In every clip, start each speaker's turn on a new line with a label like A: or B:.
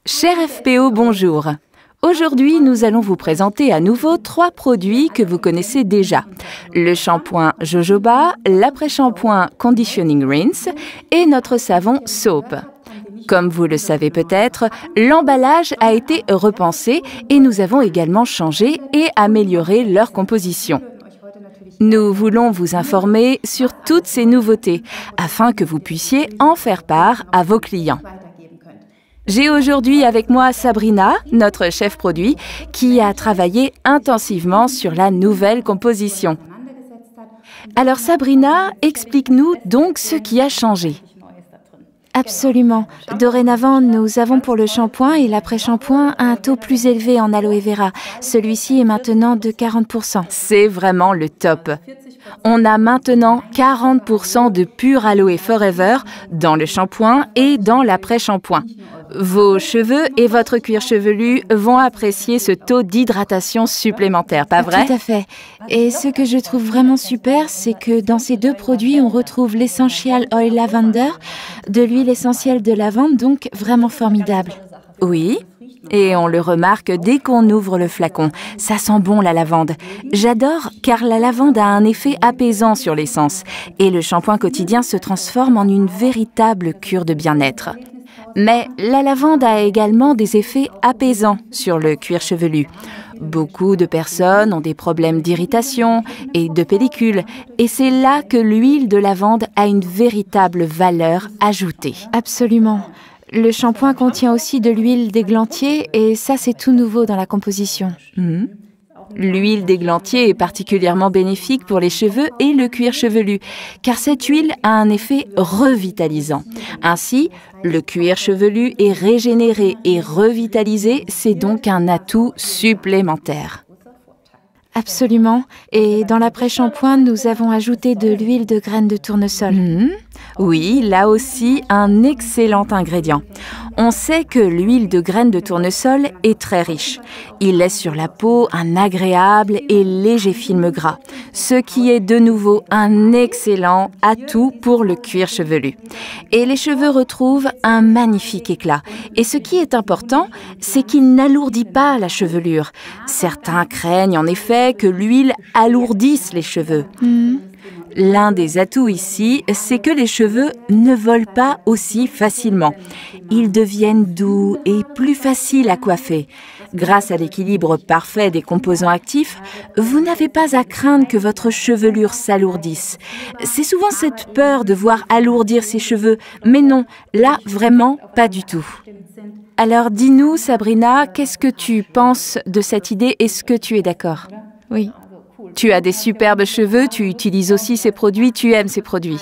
A: Cher FPO, bonjour. Aujourd'hui, nous allons vous présenter à nouveau 3 produits que vous connaissez déjà. Le shampoing Jojoba, l'après-shampoing Conditioning Rinse et notre savon Soap. Comme vous le savez peut-être, l'emballage a été repensé et nous avons également changé et amélioré leur composition. Nous voulons vous informer sur toutes ces nouveautés afin que vous puissiez en faire part à vos clients. J'ai aujourd'hui avec moi Sabrina, notre chef produit, qui a travaillé intensivement sur la nouvelle composition. Alors Sabrina, explique-nous donc ce qui a changé.
B: Absolument. Dorénavant, nous avons pour le shampoing et l'après-shampoing un taux plus élevé en aloe vera. Celui-ci est maintenant de 40%.
A: C'est vraiment le top. On a maintenant 40% de pur aloe forever dans le shampoing et dans l'après-shampoing. Vos cheveux et votre cuir chevelu vont apprécier ce taux d'hydratation supplémentaire, pas vrai?
B: Tout à fait. Et ce que je trouve vraiment super, c'est que dans ces 2 produits, on retrouve l'Essential Oil Lavender, de l'huile essentielle de lavande, donc vraiment formidable.
A: Oui, et on le remarque dès qu'on ouvre le flacon. Ça sent bon la lavande. J'adore car la lavande a un effet apaisant sur l'essence et le shampoing quotidien se transforme en une véritable cure de bien-être. Mais la lavande a également des effets apaisants sur le cuir chevelu. Beaucoup de personnes ont des problèmes d'irritation et de pellicule, et c'est là que l'huile de lavande a une véritable valeur ajoutée.
B: Absolument. Le shampoing contient aussi de l'huile d'églantier et ça, c'est tout nouveau dans la composition.
A: L'huile d'églantier est particulièrement bénéfique pour les cheveux et le cuir chevelu, car cette huile a un effet revitalisant. Ainsi, le cuir chevelu est régénéré et revitalisé, c'est donc un atout supplémentaire.
B: Absolument. Et dans l'après-shampoing, nous avons ajouté de l'huile de graines de tournesol.
A: Oui, là aussi, un excellent ingrédient. On sait que l'huile de graines de tournesol est très riche. Il laisse sur la peau un agréable et léger film gras, ce qui est de nouveau un excellent atout pour le cuir chevelu. Et les cheveux retrouvent un magnifique éclat. Et ce qui est important, c'est qu'il n'alourdit pas la chevelure. Certains craignent en effet que l'huile alourdisse les cheveux. L'un des atouts ici, c'est que les cheveux ne volent pas aussi facilement. Ils deviennent doux et plus faciles à coiffer. Grâce à l'équilibre parfait des composants actifs, vous n'avez pas à craindre que votre chevelure s'alourdisse. C'est souvent cette peur de voir alourdir ses cheveux, mais non, là, vraiment, pas du tout. Alors dis-nous, Sabrina, qu'est-ce que tu penses de cette idée? Est-ce que tu es d'accord?
B: Oui.
A: Tu as des superbes cheveux, tu utilises aussi ces produits, tu aimes ces produits.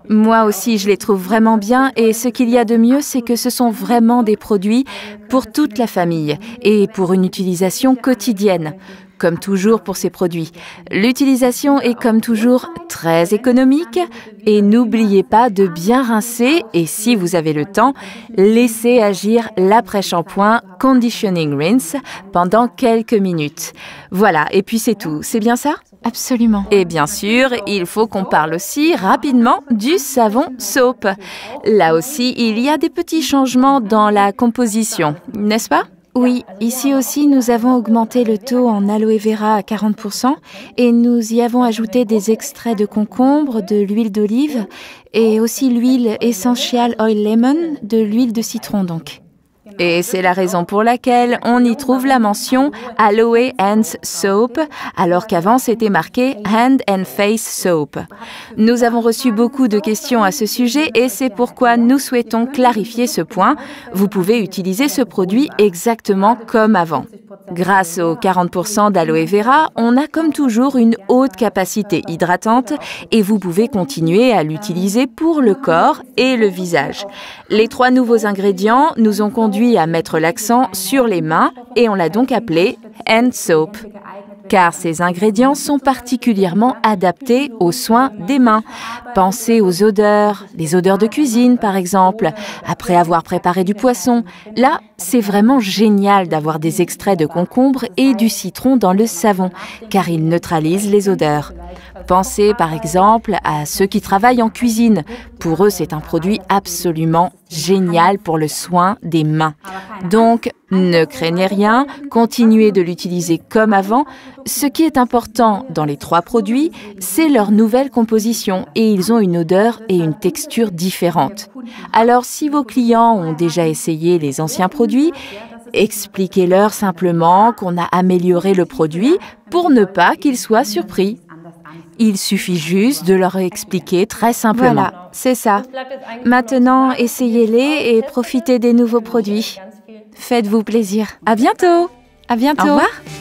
A: Moi aussi, je les trouve vraiment bien et ce qu'il y a de mieux, c'est que ce sont vraiment des produits pour toute la famille et pour une utilisation quotidienne. Comme toujours pour ces produits. L'utilisation est comme toujours très économique et n'oubliez pas de bien rincer et si vous avez le temps, laissez agir l'après-shampoing Conditioning Rinse pendant quelques minutes. Voilà, et puis c'est tout, c'est bien ça?
B: Absolument.
A: Et bien sûr, il faut qu'on parle aussi rapidement du savon Soap. Là aussi, il y a des petits changements dans la composition, n'est-ce pas?
B: Oui, ici aussi, nous avons augmenté le taux en aloe vera à 40% et nous y avons ajouté des extraits de concombre, de l'huile d'olive et aussi l'huile Essential Oil Lemon, de l'huile de citron donc.
A: Et c'est la raison pour laquelle on y trouve la mention Aloe Hands Soap, alors qu'avant c'était marqué Hand and Face Soap. Nous avons reçu beaucoup de questions à ce sujet et c'est pourquoi nous souhaitons clarifier ce point. Vous pouvez utiliser ce produit exactement comme avant. Grâce aux 40% d'aloe vera, on a comme toujours une haute capacité hydratante et vous pouvez continuer à l'utiliser pour le corps et le visage. Les 3 nouveaux ingrédients nous ont conduit à mettre l'accent sur les mains et on l'a donc appelé Hand Soap. Car ces ingrédients sont particulièrement adaptés aux soins des mains. Pensez aux odeurs, les odeurs de cuisine par exemple, après avoir préparé du poisson. Là, c'est vraiment génial d'avoir des extraits de concombre et du citron dans le savon, car ils neutralisent les odeurs. Pensez par exemple à ceux qui travaillent en cuisine. Pour eux, c'est un produit absolument génial pour le soin des mains. Donc, ne craignez rien, continuez de l'utiliser comme avant. Ce qui est important dans les 3 produits, c'est leur nouvelle composition et ils ont une odeur et une texture différentes. Alors, si vos clients ont déjà essayé les anciens produits, expliquez-leur simplement qu'on a amélioré le produit pour ne pas qu'ils soient surpris. Il suffit juste de leur expliquer très simplement.
B: Voilà, c'est ça. Maintenant, essayez-les et profitez des nouveaux produits. Faites-vous plaisir.
A: À bientôt!
B: À bientôt.
A: Au revoir!